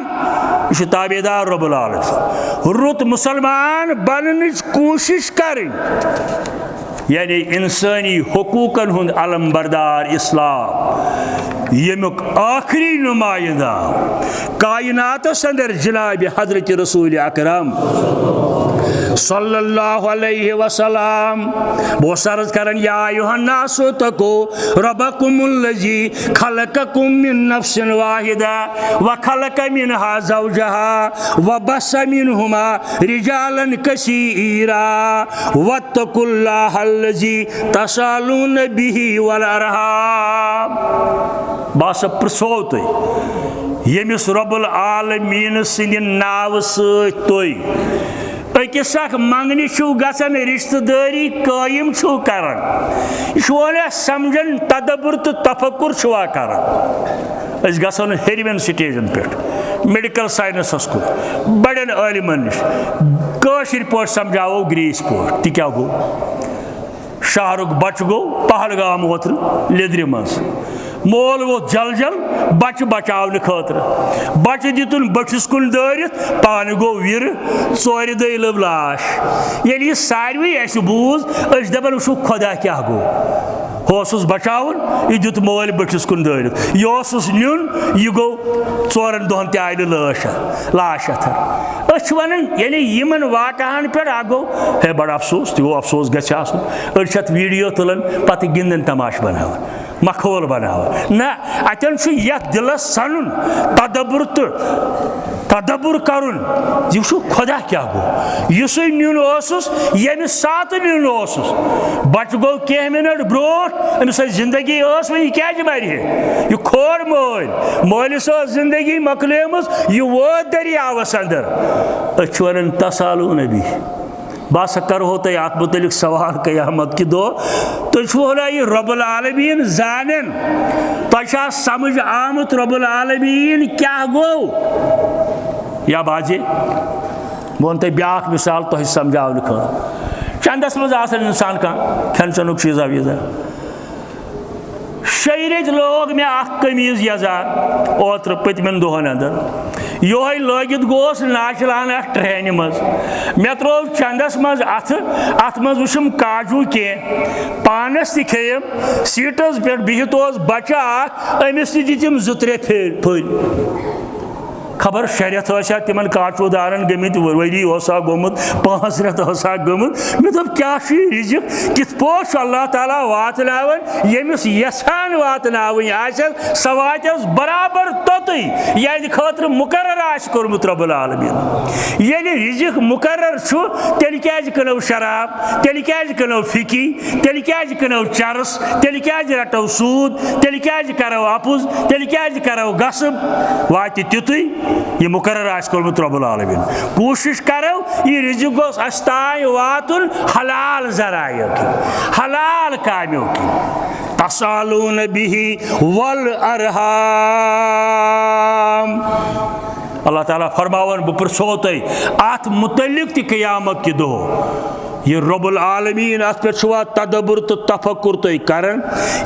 यह ताबेदार रब्बुल आलमीन रुत मुसलमान बनने कोशिश करें, यानी इंसानी हुकूकन हुंद अलम बरदार इस्लाम यमुक आखिरी नुमाइंदा कायनातस अंदर जनाब हजरत रसूल अकरम सल्लल्लाहु अलैहि वसल्लम वो सर्ज करन या अय्युहन्नासु तकू रब्बकुमुल्लज़ी खलक़कुम मिन नफ्सिन वाहिदा व खलक़ मिनहा ज़ौजहा व बस्स मिनहुमा रिजालन कसीरा वत्तकुल्लाहल्लज़ी तसालून बिही वल अरहाम। बस प्रसो तुई यमिस रब्बुल आलमीन सिंद नाव सत तुई अकिस मंगनी गसन रिश्तेदारी कायम करान यह समझन तदब्बुर तो तफक्कुर करान गसन हेरमेन स्टेजन पे मेडिकल साइंसस को बड़न आलिमन नश काशिर पे समझावो ग्रीस पे ती क्या गो शाहरुख बच गो पहलगाम ओत्र लिद्रि मज मोल वो जल जल बच बचाव खतर बच दितुन बठिस कुन दारित पान गो वीर चोर दे लब लाश ये सारवी बूज दपान वो खुदा क्या गो होसुस बचावन यह दुत मोल बठिस कुन दारित यह नुन यह गो चोरन दोहन तय लाश अथर वन यानी यमन वाकहन पे गो है बड़ा अफसोस तो अफसोस गि वीडियो तुलन पत गिंदन तमाश बनावन मखौल बनावन ना अतन दिलस सनुन तदब्बुर करुन यह खुदा क्या गो इस नुन ये सात नुन बच गो कह मिनट ब्रोट अमिस जिंदगी वन क्या मर यह खोर मोलिस जिंदगी मकलेम यह वो दरियावस अंदर वन तसालून भी बस करो तुम अत मुतलिक सवाल क़यामत कि दो तुम यह रब्बुल आलमीन जानन तुम समझ आमुत रब्बुल आलमीन क्या गो या बाजे वो तुम ब्याक मिसाल तुम समझावन चंदस मज इंसान कह खन चन चीज़ा वीज़ा शहर लोग मे कमीज यजार ओत्र पतमन दोहन अंदर योह लगित गोस नाचलान ट्रेन मज मे त्रो चंदस मज अत मज वुम काजू कह पानस तम सीटस पे बिहित बचा अमिस दिम 2-3 फल खबर 6 रेत तिमन काटूदारन गमित वरी गोमुत 5 रेत गोमुत मे दोप क्या रिजिक कित पोश अल्लाह ताला वातनावन यमिस यसान वातनावन सह वातस बराबर तोतई याद खतर मुकर्रर कोर्मुत रब्बुल आलमीन ये रिजिक मुकर्रर तेल क्या कनो शराब तेल क्या कनो फिकी तेल क्या कनो चरस तेल क्या रटो सूद तेल क्या करो अपुज तेल क्या करो गसब वात तुतुई ये मुकर्रर कोर्मुत रब्बुल आलमीन कोशिश करो ये रिजिक गोस अस ताय वातुन हलाल ज़रायो की हलाल कामों की तसालून बिही वल अरहाम। अल्लाह ताला फरमावन बह प्रसो तुम अत मुतलिक ति क़यामत कि दो ये रब्बुल आलमीन अत पे तदब्बुर तो तफक्कुर तुम करन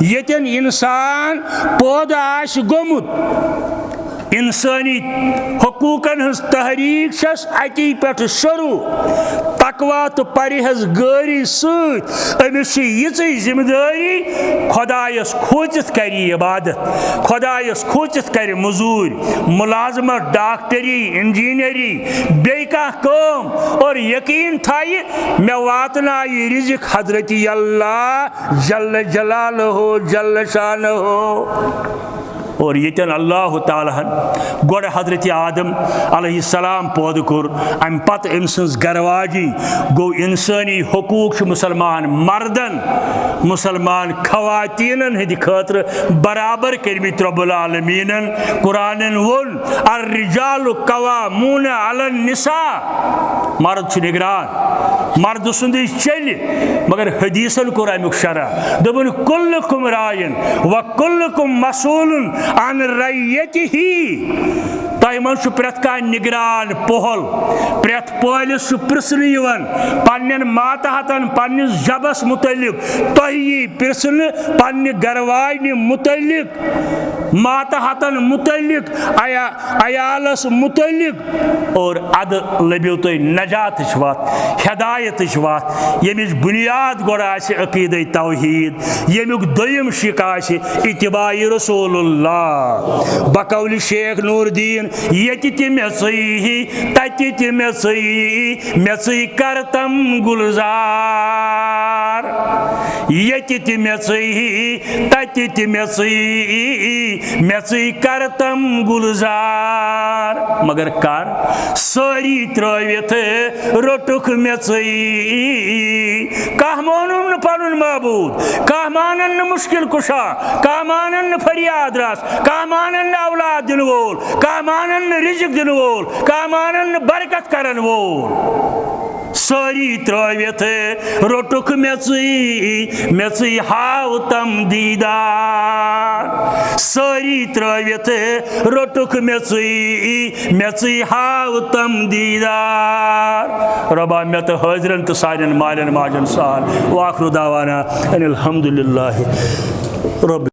यतन इंसान पैदा आश गोमुत इंसानी हकूकन हज तहरीक अती पे शुरू तकवा तो परहेजगारी समिस यी जिम्मेदारी खुदायस खोचित कर इबादत खुदायस खोचित कर मजूर मुलाजमत डॉक्टरी इंजीनियरी बे कम और यकीन थाय मे वातना रिजिक हजरती अल्लाह जल्ल जलालहु जल्ल शानहु। और यतन अल्लाह ताला गोड़ हजरत आदम अलैहिस्सलाम पौध कोर अम पत अम सज गरवाजी गो इंसानी हकूक मुसलमान मर्दन मुसलमान खवातीन हंद खतर बराबर कर्मित रब्बुल आलमीनन कुरानन वोन अर्रिजालु कवामून अलन निसा मर्द निगरान मर्द सुंद चल मगर हदीसन कोर अमुक शरा दोपन कुल्लुकुम रायन व कुल्लुकुम मसूलुन अन रय्यतिही तह मन प्रेत का निगरान पोहल प्रेत पहलिस पृसन पन्न मातहतन पन्निस जबस मुतलिक तही पृसन पन्ने गरवाइन मुतलिक मातहतन मुतलिक अयालस मुतलिक और अद लबियो तुम नजात वत हिदायत वत यमिच बुनियाद गोड़ अकीद तौहीद यमुक दोयम शिक इत्तिबाई रसूलुल्लाह बकौल शेख नूरुद्दीन ये ति मे सही तति ति मे सही करतम गुलजार ये ति मे सही तति ति मे सही करतम गुलजार मगर कर सारी त्रवित रोटुक मे कह मानुन पनुन महबूद कह मानन मुश्किल कुशा कह मानन फरियाद रस कह मानन औलाद दिन वोल कह मानन रिजिक दिन वोल कह मानन बरकत करन वोल सारी त्रवित रोटुक मे हाव तम दीदार सारी त्रवित रोटुक मे हाव तम दीदार रबा मे तो हाजरन तो सारन मालन माजन साल वाखरु दावाना अनिल हम्दुलिल्लाहि रब